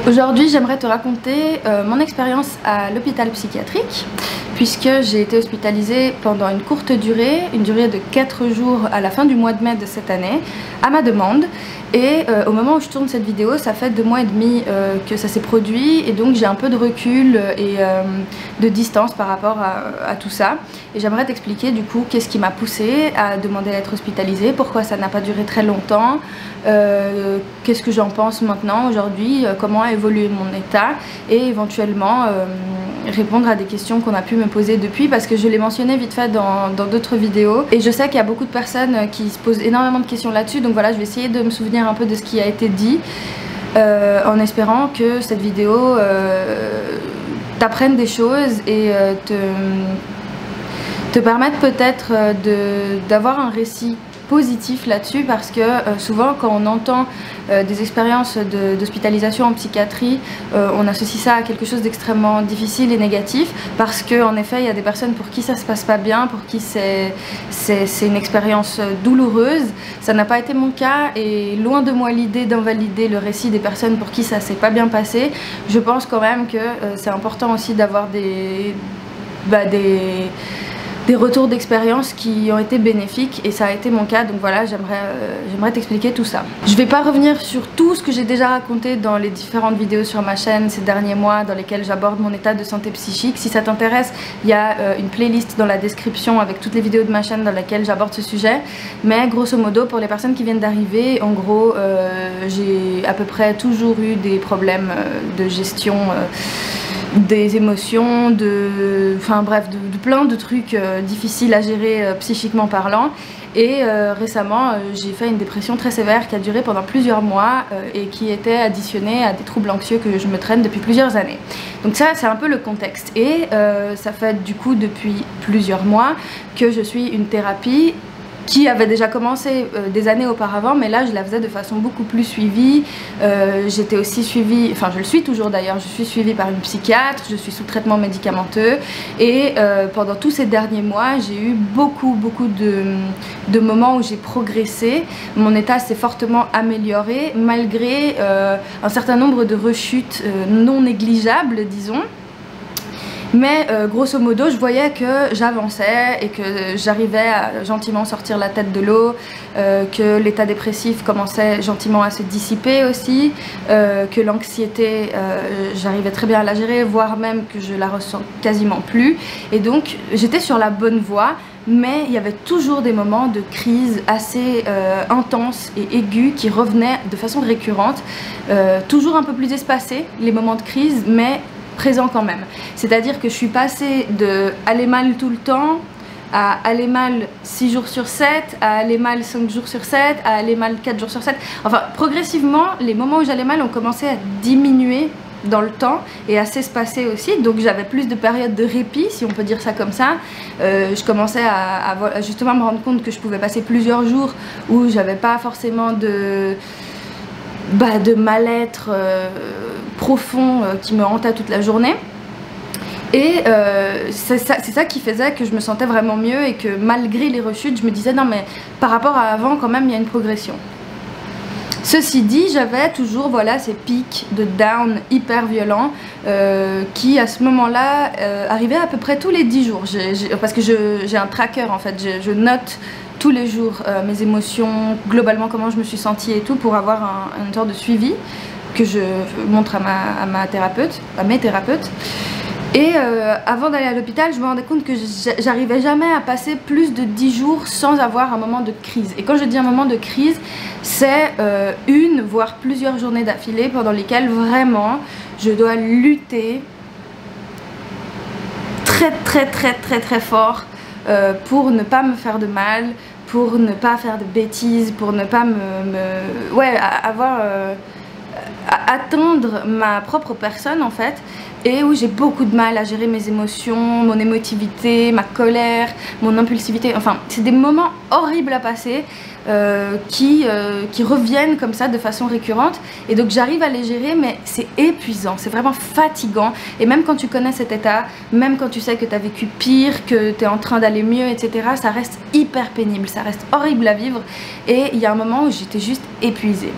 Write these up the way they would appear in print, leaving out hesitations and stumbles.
Aujourd'hui, j'aimerais te raconter mon expérience à l'hôpital psychiatrique, puisque j'ai été hospitalisée pendant une courte durée, une durée de 4 jours à la fin du mois de mai de cette année, à ma demande. Et au moment où je tourne cette vidéo, ça fait 2 mois et demi que ça s'est produit, et donc j'ai un peu de recul et de distance par rapport à tout ça. Et j'aimerais t'expliquer du coup qu'est-ce qui m'a poussée à demander à être hospitalisée, pourquoi ça n'a pas duré très longtemps, qu'est-ce que j'en pense maintenant, aujourd'hui, comment a évolué mon état, et éventuellement répondre à des questions qu'on a pu me poser depuis, parce que je l'ai mentionné vite fait dans d'autres vidéos, et je sais qu'il y a beaucoup de personnes qui se posent énormément de questions là-dessus, donc voilà, je vais essayer de me souvenir un peu de ce qui a été dit, en espérant que cette vidéo t'apprenne des choses et te permette peut-être d'avoir un récit positif là-dessus, parce que souvent quand on entend des expériences d'hospitalisation en psychiatrie, on associe ça à quelque chose d'extrêmement difficile et négatif, parce qu'en effet il y a des personnes pour qui ça se passe pas bien, pour qui c'est une expérience douloureuse. Ça n'a pas été mon cas, et loin de moi l'idée d'invalider le récit des personnes pour qui ça s'est pas bien passé. Je pense quand même que c'est important aussi d'avoir des retours d'expérience qui ont été bénéfiques, et ça a été mon cas, donc voilà, j'aimerais t'expliquer tout ça. Je vais pas revenir sur tout ce que j'ai déjà raconté dans les différentes vidéos sur ma chaîne ces derniers mois dans lesquelles j'aborde mon état de santé psychique. Si ça t'intéresse, il y a une playlist dans la description avec toutes les vidéos de ma chaîne dans lesquelles j'aborde ce sujet. Mais grosso modo, pour les personnes qui viennent d'arriver, en gros, j'ai à peu près toujours eu des problèmes de gestion des émotions, enfin bref, de plein de trucs difficiles à gérer psychiquement parlant. Et récemment j'ai fait une dépression très sévère qui a duré pendant plusieurs mois et qui était additionnée à des troubles anxieux que je me traîne depuis plusieurs années. Donc ça, c'est un peu le contexte, et ça fait du coup depuis plusieurs mois que je suis une thérapie qui avait déjà commencé des années auparavant, mais là je la faisais de façon beaucoup plus suivie. J'étais aussi suivie, enfin je le suis toujours d'ailleurs, je suis suivie par une psychiatre, je suis sous traitement médicamenteux, et pendant tous ces derniers mois j'ai eu beaucoup de moments où j'ai progressé. Mon état s'est fortement amélioré malgré un certain nombre de rechutes non négligeables, disons. Mais grosso modo, je voyais que j'avançais et que j'arrivais à gentiment sortir la tête de l'eau, que l'état dépressif commençait gentiment à se dissiper aussi, que l'anxiété, j'arrivais très bien à la gérer, voire même que je la ressens quasiment plus. Et donc j'étais sur la bonne voie, mais il y avait toujours des moments de crise assez intenses et aigus qui revenaient de façon récurrente, toujours un peu plus espacés les moments de crise, mais présent quand même. C'est-à-dire que je suis passée de aller mal tout le temps à aller mal 6 jours sur 7, à aller mal 5 jours sur 7, à aller mal 4 jours sur 7. Enfin, progressivement, les moments où j'allais mal ont commencé à diminuer dans le temps et à s'espacer aussi, donc j'avais plus de périodes de répit, si on peut dire ça comme ça. Je commençais à justement me rendre compte que je pouvais passer plusieurs jours où j'avais pas forcément de mal-être profond qui me hantait toute la journée. Et c'est ça qui faisait que je me sentais vraiment mieux, et que malgré les rechutes, je me disais non mais par rapport à avant quand même il y a une progression. Ceci dit, j'avais toujours voilà ces pics de down hyper violents qui à ce moment-là arrivaient à peu près tous les 10 jours. Parce que j'ai un tracker en fait, je note tous les jours mes émotions, globalement comment je me suis sentie et tout, pour avoir une sorte de suivi que je montre à mes thérapeutes. Et avant d'aller à l'hôpital, je me rendais compte que j'arrivais jamais à passer plus de 10 jours sans avoir un moment de crise. Et quand je dis un moment de crise, c'est une voire plusieurs journées d'affilée pendant lesquelles vraiment je dois lutter très fort pour ne pas me faire de mal, pour ne pas faire de bêtises, pour ne pas atteindre ma propre personne en fait, et où j'ai beaucoup de mal à gérer mes émotions, mon émotivité, ma colère, mon impulsivité. Enfin, c'est des moments horribles à passer qui reviennent comme ça de façon récurrente, et donc j'arrive à les gérer, mais c'est épuisant, c'est vraiment fatigant. Et même quand tu connais cet état, même quand tu sais que tu as vécu pire, que tu es en train d'aller mieux, etc., ça reste hyper pénible, ça reste horrible à vivre, et il y a un moment où j'étais juste épuisée.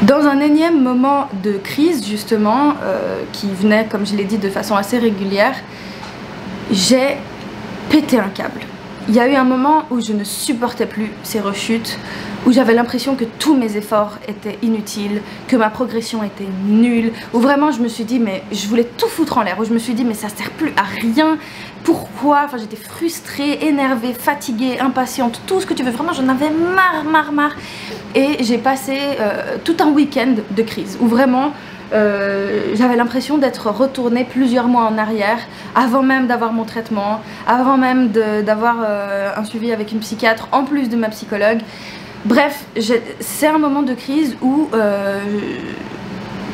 Dans un énième moment de crise justement, qui venait comme je l'ai dit de façon assez régulière, j'ai pété un câble. Il y a eu un moment où je ne supportais plus ces rechutes, où j'avais l'impression que tous mes efforts étaient inutiles, que ma progression était nulle, où vraiment je me suis dit mais je voulais tout foutre en l'air, où je me suis dit mais ça sert plus à rien, pourquoi? Enfin j'étais frustrée, énervée, fatiguée, impatiente, tout ce que tu veux, vraiment j'en avais marre. Et j'ai passé tout un week-end de crise, où vraiment j'avais l'impression d'être retournée plusieurs mois en arrière, avant même d'avoir mon traitement, avant même d'avoir un suivi avec une psychiatre, en plus de ma psychologue. Bref, c'est un moment de crise où,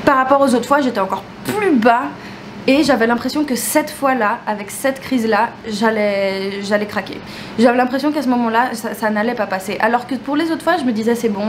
par rapport aux autres fois, j'étais encore plus bas. Et j'avais l'impression que cette fois-là, avec cette crise-là, j'allais craquer. J'avais l'impression qu'à ce moment-là, ça n'allait pas passer. Alors que pour les autres fois, je me disais c'est bon,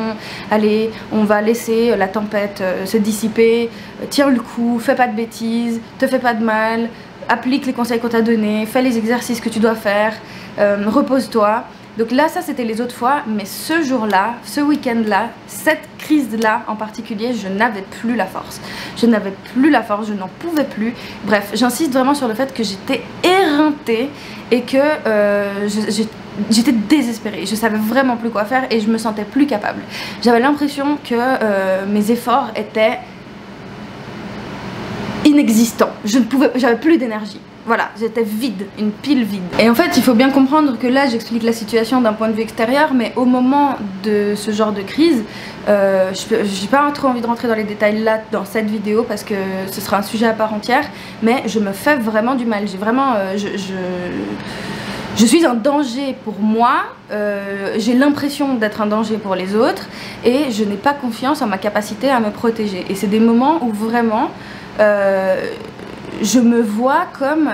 allez, on va laisser la tempête se dissiper, tiens le coup, fais pas de bêtises, te fais pas de mal, applique les conseils qu'on t'a donnés, fais les exercices que tu dois faire, repose-toi. Donc là, ça c'était les autres fois, mais ce jour-là, ce week-end-là, cette crise-là en particulier, je n'avais plus la force. Je n'avais plus la force, je n'en pouvais plus. Bref, j'insiste vraiment sur le fait que j'étais éreintée et que j'étais désespérée. Je savais vraiment plus quoi faire et je me sentais plus capable. J'avais l'impression que mes efforts étaient inexistants. J'avais plus d'énergie. Voilà, j'étais vide, une pile vide. Et en fait, il faut bien comprendre que là, j'explique la situation d'un point de vue extérieur, mais au moment de ce genre de crise, j'ai pas trop envie de rentrer dans les détails là, dans cette vidéo, parce que ce sera un sujet à part entière, mais je me fais vraiment du mal. J'ai vraiment... je suis un danger pour moi, j'ai l'impression d'être un danger pour les autres, et je n'ai pas confiance en ma capacité à me protéger. Et c'est des moments où vraiment... je me vois comme...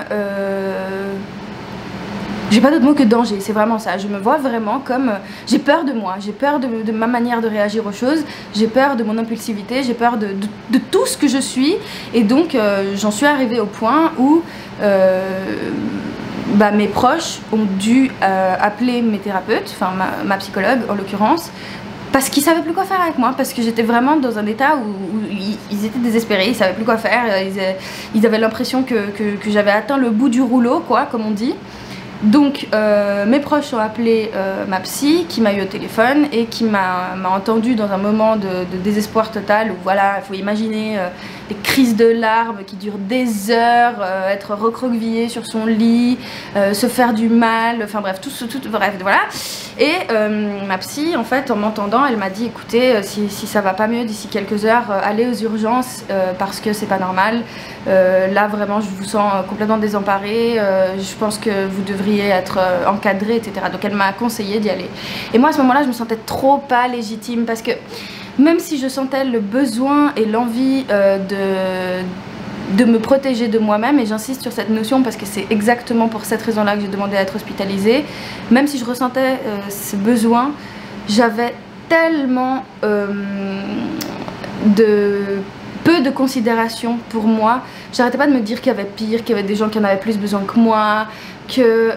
j'ai pas d'autre mot que danger, c'est vraiment ça. Je me vois vraiment comme... j'ai peur de moi, j'ai peur de ma manière de réagir aux choses, j'ai peur de mon impulsivité, j'ai peur de tout ce que je suis. Et donc j'en suis arrivée au point où mes proches ont dû appeler mes thérapeutes, enfin ma psychologue en l'occurrence, parce qu'ils savaient plus quoi faire avec moi, parce que j'étais vraiment dans un état où ils étaient désespérés, ils savaient plus quoi faire, ils avaient l'impression que j'avais atteint le bout du rouleau, quoi, comme on dit. Donc mes proches ont appelé ma psy, qui m'a eu au téléphone et qui m'a entendu dans un moment de désespoir total, où voilà, il faut imaginer des crises de larmes qui durent des heures, être recroquevillé sur son lit, se faire du mal, enfin bref, bref, voilà. Et ma psy, en fait, en m'entendant, elle m'a dit écoutez, si ça va pas mieux d'ici quelques heures, allez aux urgences parce que c'est pas normal. Là vraiment je vous sens complètement désemparée, je pense que vous devriez être encadré, etc. Donc elle m'a conseillé d'y aller. Et moi à ce moment-là je me sentais trop pas légitime, parce que même si je sentais le besoin et l'envie de me protéger de moi-même, et j'insiste sur cette notion parce que c'est exactement pour cette raison-là que j'ai demandé à être hospitalisée, même si je ressentais ce besoin, j'avais tellement peu de considération pour moi. J'arrêtais pas de me dire qu'il y avait pire, qu'il y avait des gens qui en avaient plus besoin que moi, que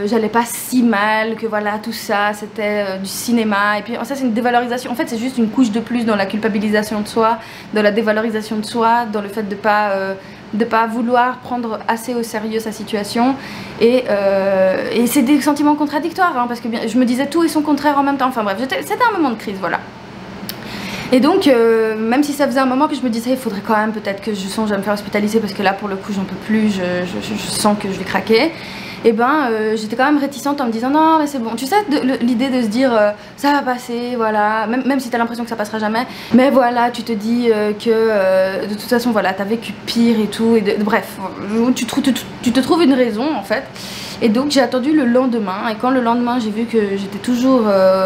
j'allais pas si mal, que voilà, tout ça c'était du cinéma. Et puis ça c'est une dévalorisation, en fait c'est juste une couche de plus dans la culpabilisation de soi, dans la dévalorisation de soi, dans le fait de pas vouloir prendre assez au sérieux sa situation. Et c'est des sentiments contradictoires, hein, parce que je me disais tout et son contraire en même temps. Enfin bref, c'était un moment de crise, voilà. Et donc même si ça faisait un moment que je me disais il faudrait quand même peut-être que je songe à me faire hospitaliser, parce que là pour le coup j'en peux plus, je sens que je vais craquer. Et ben j'étais quand même réticente en me disant non mais c'est bon, tu sais, l'idée de se dire ça va passer, voilà, même si t'as l'impression que ça passera jamais, mais voilà, tu te dis que de toute façon voilà, t'as vécu pire et tout, et bref, tu te trouves une raison en fait. Et donc j'ai attendu le lendemain, et quand le lendemain j'ai vu que j'étais toujours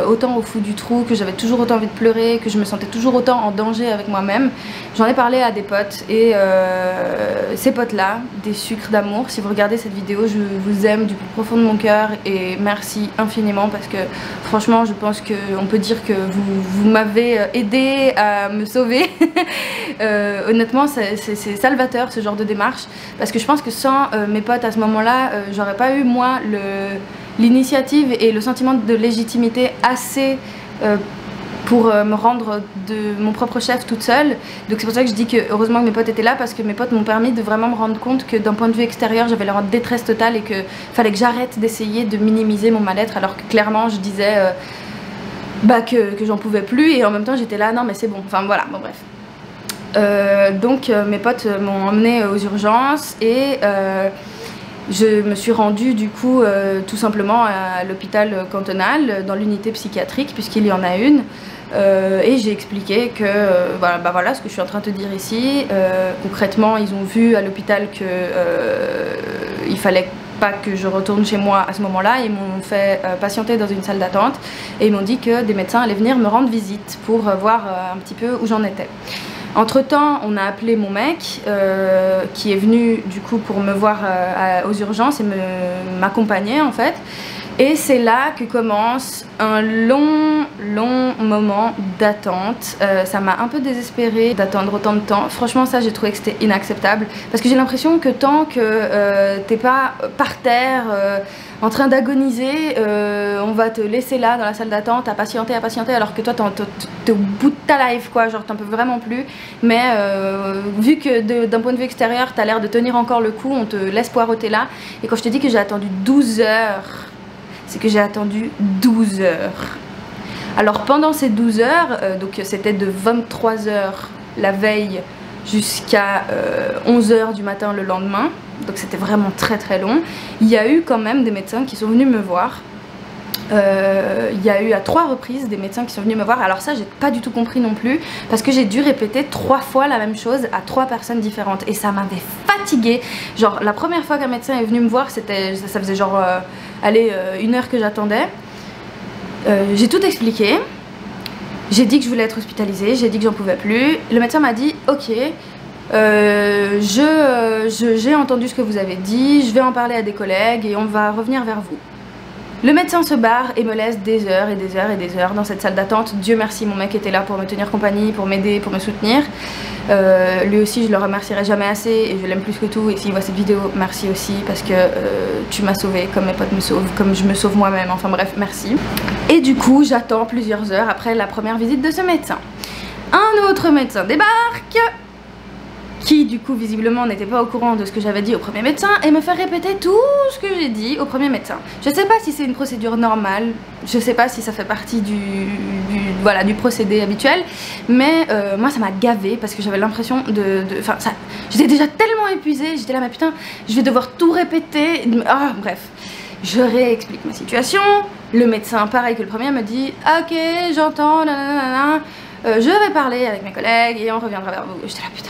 autant au fond du trou, que j'avais toujours autant envie de pleurer, que je me sentais toujours autant en danger avec moi-même, j'en ai parlé à des potes. Et ces potes là, des sucres d'amour, si vous regardez cette vidéo, je vous aime du plus profond de mon cœur et merci infiniment, parce que franchement je pense qu'on peut dire que vous m'avez aidé à me sauver. Honnêtement c'est salvateur ce genre de démarche, parce que je pense que sans mes potes à ce moment là, j'aurais pas eu moi l'initiative et le sentiment de légitimité assez pour me rendre de mon propre chef toute seule. Donc c'est pour ça que je dis que heureusement que mes potes étaient là, parce que mes potes m'ont permis de vraiment me rendre compte que d'un point de vue extérieur j'avais l'air en détresse totale et que fallait que j'arrête d'essayer de minimiser mon mal-être, alors que clairement je disais que j'en pouvais plus, et en même temps j'étais là non mais c'est bon, enfin voilà, bon bref. Donc mes potes m'ont emmenée aux urgences et je me suis rendue du coup tout simplement à l'hôpital cantonal dans l'unité psychiatrique, puisqu'il y en a une. Et j'ai expliqué que voilà ce que je suis en train de te dire ici. Concrètement, ils ont vu à l'hôpital que il fallait pas que je retourne chez moi à ce moment-là. Ils m'ont fait patienter dans une salle d'attente et ils m'ont dit que des médecins allaient venir me rendre visite pour voir un petit peu où j'en étais. Entre temps, on a appelé mon mec qui est venu du coup pour me voir aux urgences et m'accompagner en fait. Et c'est là que commence un long moment d'attente. Ça m'a un peu désespérée d'attendre autant de temps. Franchement ça j'ai trouvé que c'était inacceptable. Parce que j'ai l'impression que tant que t'es pas par terre en train d'agoniser, on va te laisser là dans la salle d'attente à patienter alors que toi t'es au bout de ta life quoi, genre t'en peux vraiment plus. Mais vu que d'un point de vue extérieur t'as l'air de tenir encore le coup, on te laisse poireauter là. Et quand je te dis que j'ai attendu 12 heures, c'est que j'ai attendu 12 heures. Alors pendant ces 12 heures, donc c'était de 23 h la veille jusqu'à 11 h du matin le lendemain, donc c'était vraiment très long, il y a eu quand même des médecins qui sont venus me voir. Il y a eu à 3 reprises des médecins qui sont venus me voir. Alors ça j'ai pas du tout compris non plus, parce que j'ai dû répéter 3 fois la même chose à 3 personnes différentes et ça m'avait fatiguée. Genre la première fois qu'un médecin est venu me voir, ça faisait genre allez 1 heure que j'attendais. J'ai tout expliqué, j'ai dit que je voulais être hospitalisée, j'ai dit que j'en pouvais plus. Le médecin m'a dit ok, j'ai entendu ce que vous avez dit, je vais en parler à des collègues et on va revenir vers vous. Le médecin se barre et me laisse des heures et des heures et des heures dans cette salle d'attente. Dieu merci, mon mec était là pour me tenir compagnie, pour m'aider, pour me soutenir. Lui aussi, je le remercierai jamais assez et je l'aime plus que tout. Et s'il voit cette vidéo, merci aussi parce que tu m'as sauvée comme mes potes me sauvent, comme je me sauve moi-même. Enfin bref, merci. Et du coup, j'attends plusieurs heures après la première visite de ce médecin. Un autre médecin débarque, qui du coup visiblement n'était pas au courant de ce que j'avais dit au premier médecin et me fait répéter tout ce que j'ai dit au premier médecin. Je sais pas si c'est une procédure normale, je sais pas si ça fait partie du procédé habituel, mais moi ça m'a gavée parce que j'avais l'impression j'étais déjà tellement épuisée, j'étais là mais putain je vais devoir tout répéter, bref. Je réexplique ma situation, le médecin pareil que le premier me dit ok j'entends, je vais parler avec mes collègues et on reviendra vers vous. J'étais là putain.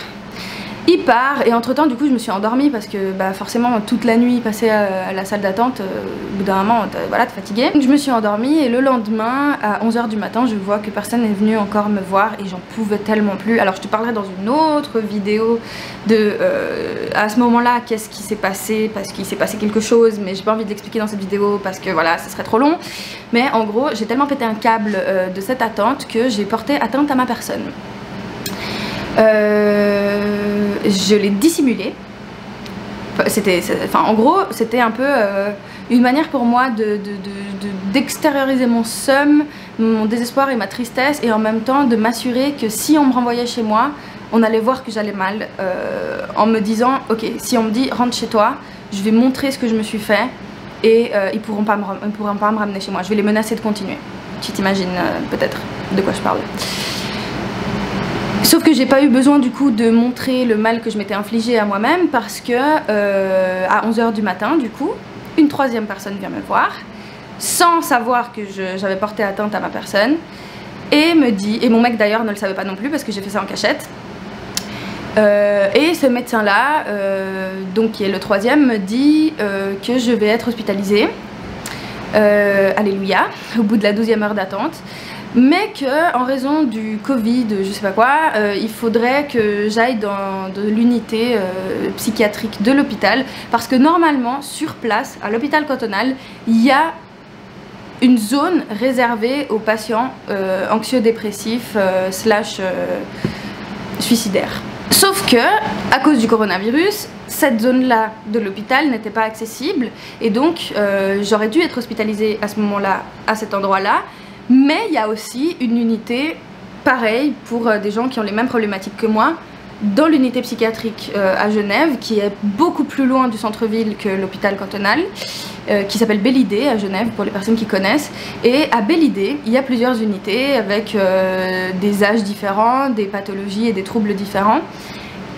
Il part et entre temps du coup je me suis endormie parce que forcément toute la nuit passée à la salle d'attente, au bout d'un moment t'es fatiguée. Donc je me suis endormie et le lendemain à 11 h du matin je vois que personne n'est venu encore me voir et j'en pouvais tellement plus. Alors je te parlerai dans une autre vidéo de à ce moment là qu'est-ce qui s'est passé, parce qu'il s'est passé quelque chose, mais j'ai pas envie de l'expliquer dans cette vidéo parce que voilà ce serait trop long. Mais en gros j'ai tellement pété un câble de cette attente que j'ai porté atteinte à ma personne. Je l'ai dissimulé. En gros c'était un peu une manière pour moi d'extérioriser mon seum, mon désespoir et ma tristesse, et en même temps de m'assurer que si on me renvoyait chez moi on allait voir que j'allais mal, en me disant ok si on me dit rentre chez toi, je vais montrer ce que je me suis fait et ils pourront pas me ramener chez moi, je vais les menacer de continuer. Tu t'imagines peut-être de quoi je parle. Sauf que j'ai pas eu besoin du coup de montrer le mal que je m'étais infligé à moi-même, parce que à 11 h du matin du coup une troisième personne vient me voir sans savoir que j'avais porté atteinte à ma personne et me dit, et mon mec d'ailleurs ne le savait pas non plus parce que j'ai fait ça en cachette, et ce médecin là donc qui est le troisième me dit que je vais être hospitalisée, alléluia, au bout de la 12e heure d'attente, mais que en raison du Covid, je sais pas quoi, il faudrait que j'aille dans l'unité psychiatrique de l'hôpital, parce que normalement sur place à l'hôpital cantonal il y a une zone réservée aux patients anxio-dépressifs suicidaires. Sauf que à cause du coronavirus, cette zone là de l'hôpital n'était pas accessible et donc j'aurais dû être hospitalisée à ce moment là à cet endroit là. Mais il y a aussi une unité pareille pour des gens qui ont les mêmes problématiques que moi, dans l'unité psychiatrique à Genève, qui est beaucoup plus loin du centre-ville que l'hôpital cantonal, qui s'appelle Bellidé à Genève pour les personnes qui connaissent. Et à Bellidé, il y a plusieurs unités avec des âges différents, des pathologies et des troubles différents.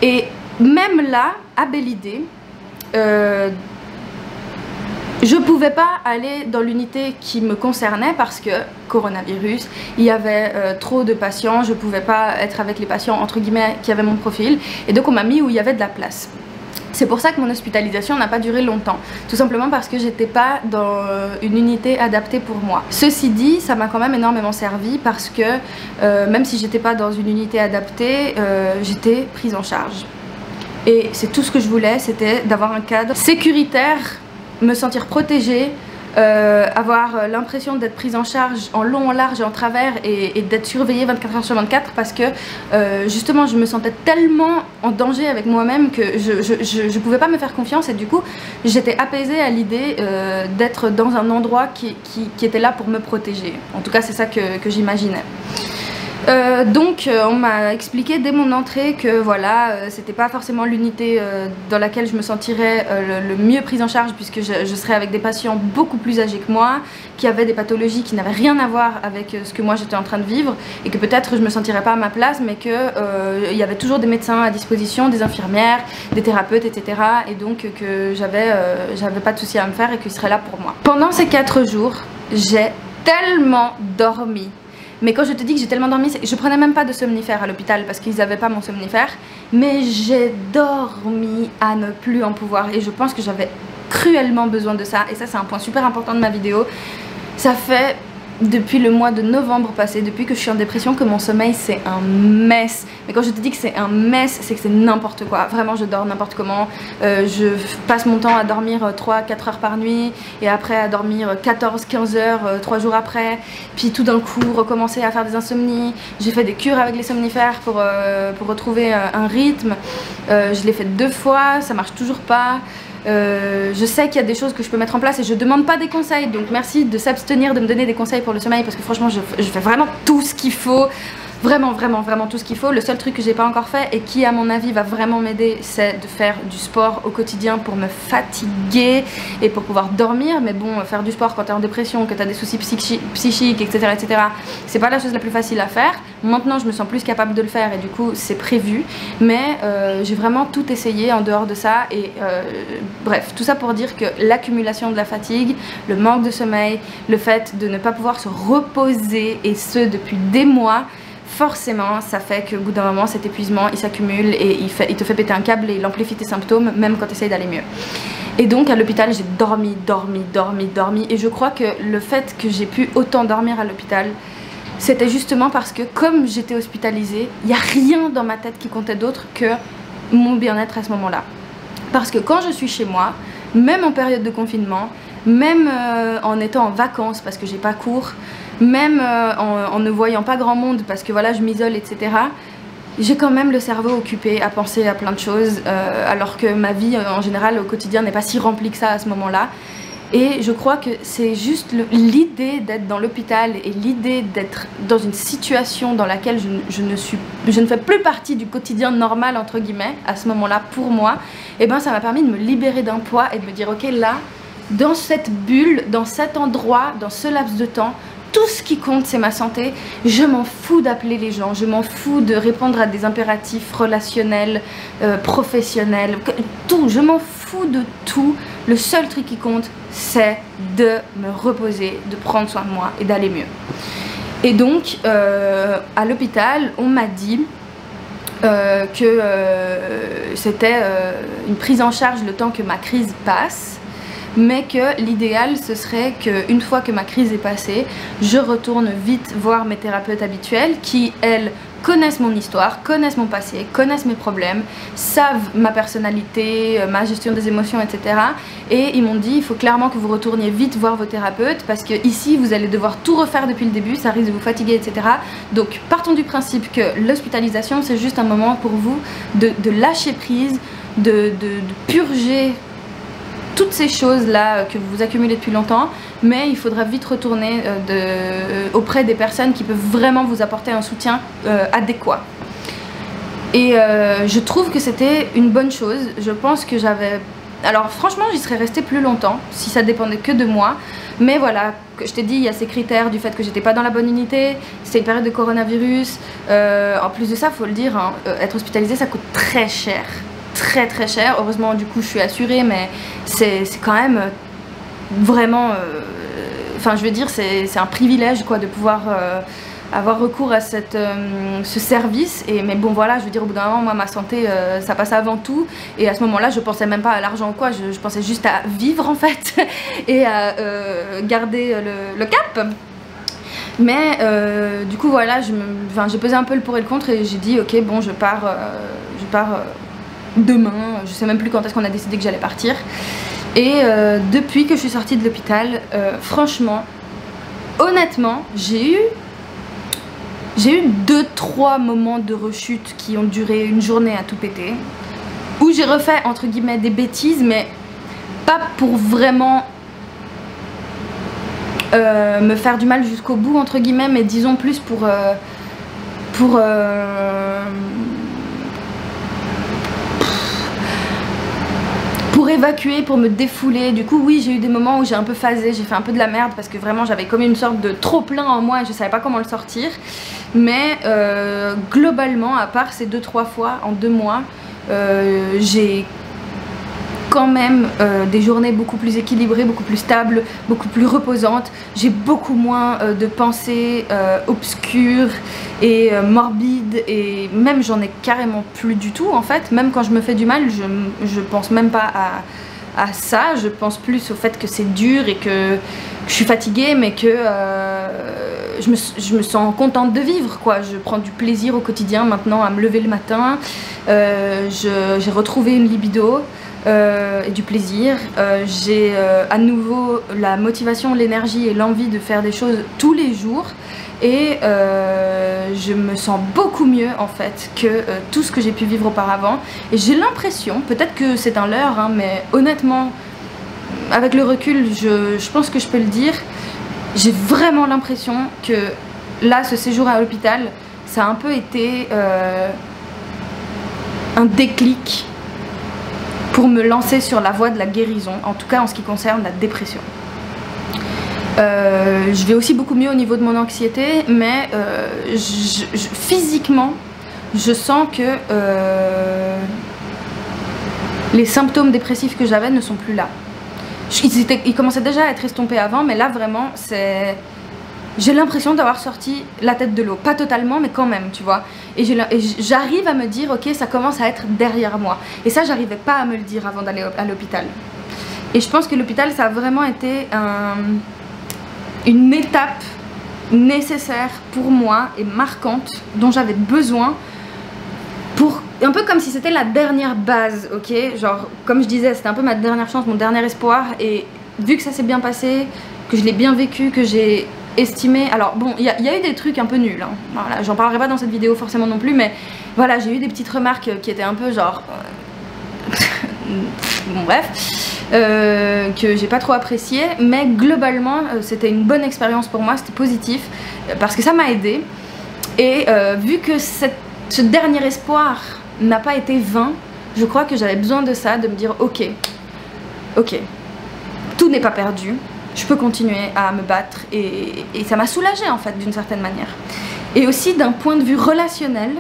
Et même là, à Bellidé, je pouvais pas aller dans l'unité qui me concernait parce que coronavirus, il y avait trop de patients, je pouvais pas être avec les patients entre guillemets qui avaient mon profil, et donc on m'a mis où il y avait de la place. C'est pour ça que mon hospitalisation n'a pas duré longtemps, tout simplement parce que j'étais pas dans une unité adaptée pour moi. Ceci dit, ça m'a quand même énormément servi parce que même si j'étais pas dans une unité adaptée, j'étais prise en charge. Et c'est tout ce que je voulais, c'était d'avoir un cadre sécuritaire, me sentir protégée, avoir l'impression d'être prise en charge en long, en large et en travers, et d'être surveillée 24 heures sur 24 parce que justement je me sentais tellement en danger avec moi-même que je pouvais pas me faire confiance, et du coup j'étais apaisée à l'idée d'être dans un endroit qui était là pour me protéger. En tout cas c'est ça que j'imaginais. Donc on m'a expliqué dès mon entrée que voilà, c'était pas forcément l'unité dans laquelle je me sentirais le mieux prise en charge, puisque je serais avec des patients beaucoup plus âgés que moi, qui avaient des pathologies qui n'avaient rien à voir avec ce que moi j'étais en train de vivre, et que peut-être je me sentirais pas à ma place, mais que il y avait toujours des médecins à disposition, des infirmières, des thérapeutes, etc. Et donc que j'avais pas de souci à me faire et qu'ils seraient là pour moi. Pendant ces 4 jours, j'ai tellement dormi. Mais quand je te dis que j'ai tellement dormi, je prenais même pas de somnifère à l'hôpital parce qu'ils n'avaient pas mon somnifère. Mais j'ai dormi à ne plus en pouvoir, et je pense que j'avais cruellement besoin de ça. Et ça c'est un point super important de ma vidéo. Ça fait depuis le mois de novembre passé, depuis que je suis en dépression, que mon sommeil c'est un mess. Mais quand je te dis que c'est un mess, c'est que c'est n'importe quoi. Vraiment je dors n'importe comment. Je passe mon temps à dormir 3-4 heures par nuit, et après à dormir 14-15 heures 3 jours après. Puis tout d'un coup recommencer à faire des insomnies. J'ai fait des cures avec les somnifères pour retrouver un rythme. Je l'ai fait 2 fois, ça marche toujours pas. Je sais qu'il y a des choses que je peux mettre en place, et je demande pas des conseils, donc merci de s'abstenir de me donner des conseils pour le sommeil, parce que franchement je fais vraiment tout ce qu'il faut. Vraiment tout ce qu'il faut. Le seul truc que j'ai pas encore fait et qui à mon avis va vraiment m'aider, c'est de faire du sport au quotidien pour me fatiguer et pour pouvoir dormir. Mais bon, faire du sport quand t'es en dépression, que t'as des soucis psychiques, etc., c'est pas la chose la plus facile à faire. Maintenant je me sens plus capable de le faire, et du coup c'est prévu. Mais j'ai vraiment tout essayé en dehors de ça, et bref, tout ça pour dire que l'accumulation de la fatigue, le manque de sommeil, le fait de ne pas pouvoir se reposer, et ce depuis des mois, forcément ça fait qu'au bout d'un moment cet épuisement il s'accumule, et il te fait péter un câble, et il amplifie tes symptômes même quand tu essayes d'aller mieux. Et donc à l'hôpital j'ai dormi, et je crois que le fait que j'ai pu autant dormir à l'hôpital, c'était justement parce que comme j'étais hospitalisée, il n'y a rien dans ma tête qui comptait d'autre que mon bien-être à ce moment-là. Parce que quand je suis chez moi, même en période de confinement, même en étant en vacances parce que j'ai pas cours, même en ne voyant pas grand monde parce que voilà je m'isole, etc., j'ai quand même le cerveau occupé à penser à plein de choses, alors que ma vie en général au quotidien n'est pas si remplie que ça à ce moment-là. Et je crois que c'est juste l'idée d'être dans l'hôpital, et l'idée d'être dans une situation dans laquelle je ne fais plus partie du quotidien normal entre guillemets à ce moment-là pour moi, et ben ça m'a permis de me libérer d'un poids et de me dire ok, là dans cette bulle, dans cet endroit, dans ce laps de temps, tout ce qui compte c'est ma santé. Je m'en fous d'appeler les gens, je m'en fous de répondre à des impératifs relationnels, professionnels, tout, je m'en fous de tout. Le seul truc qui compte c'est de me reposer, de prendre soin de moi et d'aller mieux. Et donc à l'hôpital on m'a dit que c'était une prise en charge le temps que ma crise passe, mais que l'idéal ce serait qu'une fois que ma crise est passée, je retourne vite voir mes thérapeutes habituels qui, elles, connaissent mon histoire, connaissent mon passé, connaissent mes problèmes, savent ma personnalité, ma gestion des émotions, etc. Et ils m'ont dit il faut clairement que vous retourniez vite voir vos thérapeutes, parce que ici vous allez devoir tout refaire depuis le début, ça risque de vous fatiguer, etc. Donc partons du principe que l'hospitalisation c'est juste un moment pour vous de lâcher prise, de purger toutes ces choses là que vous accumulez depuis longtemps, mais il faudra vite retourner auprès des personnes qui peuvent vraiment vous apporter un soutien adéquat. Et je trouve que c'était une bonne chose. Je pense que j'avais... Alors franchement j'y serais restée plus longtemps si ça dépendait que de moi. Mais voilà, je t'ai dit, il y a ces critères du fait que j'étais pas dans la bonne unité, c'était une période de coronavirus. En plus de ça, faut le dire, hein, être hospitalisé ça coûte très cher. Très très cher. Heureusement du coup je suis assurée, mais c'est quand même vraiment... Enfin je veux dire, c'est un privilège quoi de pouvoir... avoir recours à ce service. Mais bon voilà, je veux dire, au bout d'un moment, moi ma santé ça passe avant tout, et à ce moment là je pensais même pas à l'argent ou quoi, je pensais juste à vivre en fait et à garder le cap. Mais du coup voilà, j'ai pesé un peu le pour et le contre et j'ai dit ok bon je pars demain, je sais même plus quand est-ce qu'on a décidé que j'allais partir. Et depuis que je suis sortie de l'hôpital, franchement, honnêtement, j'ai eu 2-3 moments de rechute qui ont duré une journée à tout péter, où j'ai refait entre guillemets des bêtises, mais pas pour vraiment me faire du mal jusqu'au bout entre guillemets, mais disons plus pour évacuer, pour me défouler. Du coup oui, j'ai eu des moments où j'ai un peu phasé, j'ai fait un peu de la merde parce que vraiment j'avais comme une sorte de trop plein en moi et je savais pas comment le sortir. Mais globalement, à part ces 2-3 fois en 2 mois, j'ai quand même des journées beaucoup plus équilibrées, beaucoup plus stables, beaucoup plus reposantes. J'ai beaucoup moins de pensées obscures et morbides, et même j'en ai carrément plus du tout en fait. Même quand je me fais du mal, je pense même pas à ça, je pense plus au fait que c'est dur et que je suis fatiguée, mais que je me sens contente de vivre quoi. Je prends du plaisir au quotidien maintenant à me lever le matin, j'ai retrouvé une libido et du plaisir, j'ai à nouveau la motivation, l'énergie et l'envie de faire des choses tous les jours, et je me sens beaucoup mieux en fait que tout ce que j'ai pu vivre auparavant. Et j'ai l'impression, peut-être que c'est un leurre hein, mais honnêtement avec le recul je pense que je peux le dire, j'ai vraiment l'impression que là ce séjour à l'hôpital ça a un peu été un déclic pour me lancer sur la voie de la guérison, en tout cas en ce qui concerne la dépression. Je vais aussi beaucoup mieux au niveau de mon anxiété, mais physiquement je sens que les symptômes dépressifs que j'avais ne sont plus là. Ils commençaient déjà à être estompés avant, mais là vraiment j'ai l'impression d'avoir sorti la tête de l'eau, pas totalement mais quand même tu vois, et j'arrive à me dire ok ça commence à être derrière moi, et ça j'arrivais pas à me le dire avant d'aller à l'hôpital. Et je pense que l'hôpital ça a vraiment été une étape nécessaire pour moi et marquante dont j'avais besoin, pour un peu comme si c'était la dernière base, ok, genre comme je disais c'était un peu ma dernière chance, mon dernier espoir. Et vu que ça s'est bien passé, que je l'ai bien vécu, que j'ai estimé, alors bon il y a eu des trucs un peu nuls hein. Voilà, j'en parlerai pas dans cette vidéo forcément non plus, mais voilà j'ai eu des petites remarques qui étaient un peu genre bon bref, que j'ai pas trop apprécié, mais globalement c'était une bonne expérience pour moi, c'était positif parce que ça m'a aidé. Et vu que ce dernier espoir n'a pas été vain, je crois que j'avais besoin de ça, de me dire ok, tout n'est pas perdu, je peux continuer à me battre, et ça m'a soulagée en fait d'une certaine manière. Et aussi d'un point de vue relationnel,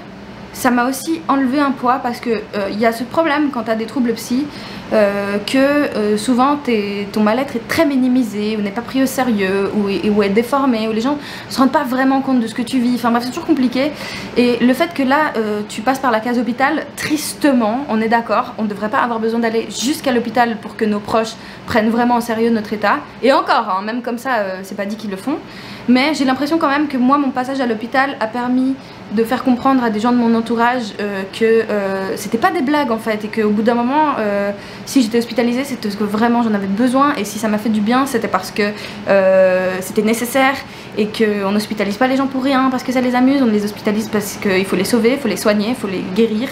ça m'a aussi enlevé un poids, parce que il y a ce problème quand tu as des troubles psy, que souvent ton mal-être est très minimisé, ou n'est pas pris au sérieux, ou est déformé, ou les gens ne se rendent pas vraiment compte de ce que tu vis, enfin bref c'est toujours compliqué. Et le fait que là tu passes par la case hôpital, tristement, on est d'accord, on ne devrait pas avoir besoin d'aller jusqu'à l'hôpital pour que nos proches prennent vraiment au sérieux notre état, et encore, hein, même comme ça c'est pas dit qu'ils le font, mais j'ai l'impression quand même que moi mon passage à l'hôpital a permis de faire comprendre à des gens de mon entourage que c'était pas des blagues en fait, et qu'au bout d'un moment, si j'étais hospitalisée, c'était parce que vraiment j'en avais besoin, et si ça m'a fait du bien, c'était parce que c'était nécessaire, et qu'on n'hospitalise pas les gens pour rien parce que ça les amuse, on les hospitalise parce qu'il faut les sauver, il faut les soigner, il faut les guérir.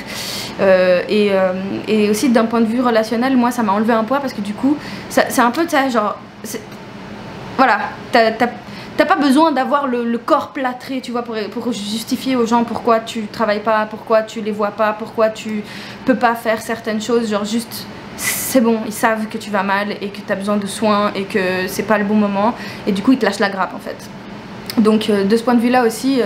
Et aussi d'un point de vue relationnel, moi ça m'a enlevé un poids, parce que du coup, c'est un peu de ça, genre... Voilà, t'as pas besoin d'avoir le corps plâtré, tu vois, pour justifier aux gens pourquoi tu travailles pas, pourquoi tu les vois pas, pourquoi tu peux pas faire certaines choses. Genre juste, c'est bon, ils savent que tu vas mal et que t'as besoin de soins et que c'est pas le bon moment, et du coup ils te lâchent la grappe en fait. Donc de ce point de vue là aussi,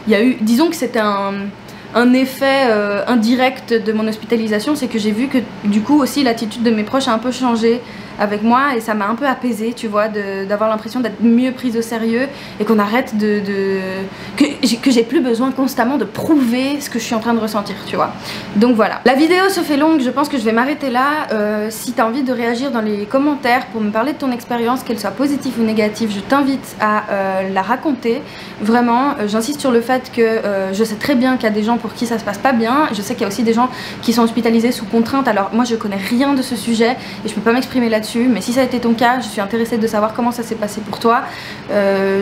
il y a eu, disons que c'était un effet indirect de mon hospitalisation, c'est que j'ai vu que du coup aussi l'attitude de mes proches a un peu changé avec moi, et ça m'a un peu apaisée, tu vois, d'avoir l'impression d'être mieux prise au sérieux, et qu'on arrête que j'ai plus besoin constamment de prouver ce que je suis en train de ressentir, tu vois. Donc voilà, la vidéo se fait longue, je pense que je vais m'arrêter là. Si t'as envie de réagir dans les commentaires pour me parler de ton expérience, qu'elle soit positive ou négative, je t'invite à la raconter. Vraiment, j'insiste sur le fait que je sais très bien qu'il y a des gens pour qui ça se passe pas bien, je sais qu'il y a aussi des gens qui sont hospitalisés sous contrainte. Alors moi je connais rien de ce sujet et je peux pas m'exprimer là-dessus, mais si ça a été ton cas, je suis intéressée de savoir comment ça s'est passé pour toi.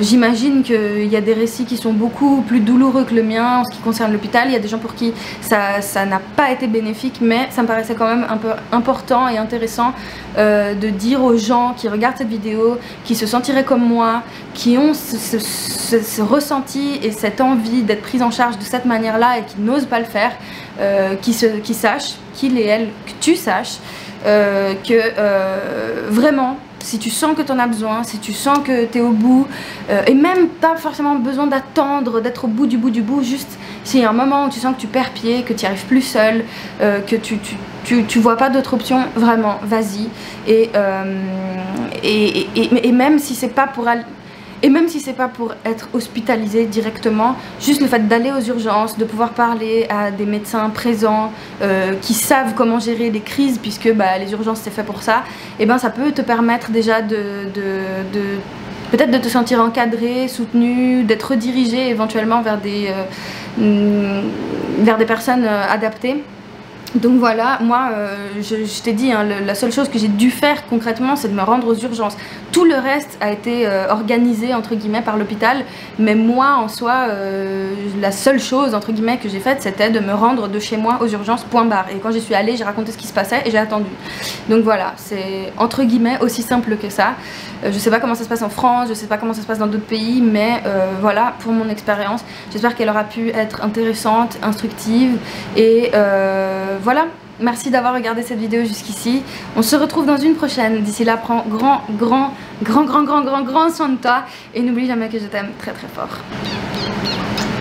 J'imagine qu'il y a des récits qui sont beaucoup plus douloureux que le mien en ce qui concerne l'hôpital. Il y a des gens pour qui ça n'a pas été bénéfique, mais ça me paraissait quand même un peu important et intéressant de dire aux gens qui regardent cette vidéo, qui se sentiraient comme moi, qui ont ce ressenti et cette envie d'être prise en charge de cette manière-là et qui n'osent pas le faire, qui sachent, qu'ils et elles, que tu saches que vraiment, si tu sens que tu en as besoin, si tu sens que tu es au bout, et même pas forcément besoin d'attendre d'être au bout du bout, juste s'il y a un moment où tu sens que tu perds pied, que tu n'y arrives plus seul, que tu vois pas d'autre option, vraiment, vas-y. Et même si c'est pas pour aller... Et même si c'est pas pour être hospitalisé directement, juste le fait d'aller aux urgences, de pouvoir parler à des médecins présents qui savent comment gérer les crises, puisque les urgences c'est fait pour ça, et ça peut te permettre déjà peut-être de te sentir encadré, soutenu, d'être redirigé éventuellement vers des personnes adaptées. Donc voilà, moi je t'ai dit, hein, la seule chose que j'ai dû faire concrètement, c'est de me rendre aux urgences. Tout le reste a été organisé entre guillemets par l'hôpital, mais moi en soi, la seule chose entre guillemets que j'ai faite, c'était de me rendre de chez moi aux urgences, point barre. Et quand j'y suis allée, j'ai raconté ce qui se passait et j'ai attendu. Donc voilà, c'est entre guillemets aussi simple que ça. Je sais pas comment ça se passe en France, je sais pas comment ça se passe dans d'autres pays, mais voilà, pour mon expérience, j'espère qu'elle aura pu être intéressante, instructive, et voilà, merci d'avoir regardé cette vidéo jusqu'ici. On se retrouve dans une prochaine. D'ici là, prends grand soin de toi, et n'oublie jamais que je t'aime très très fort.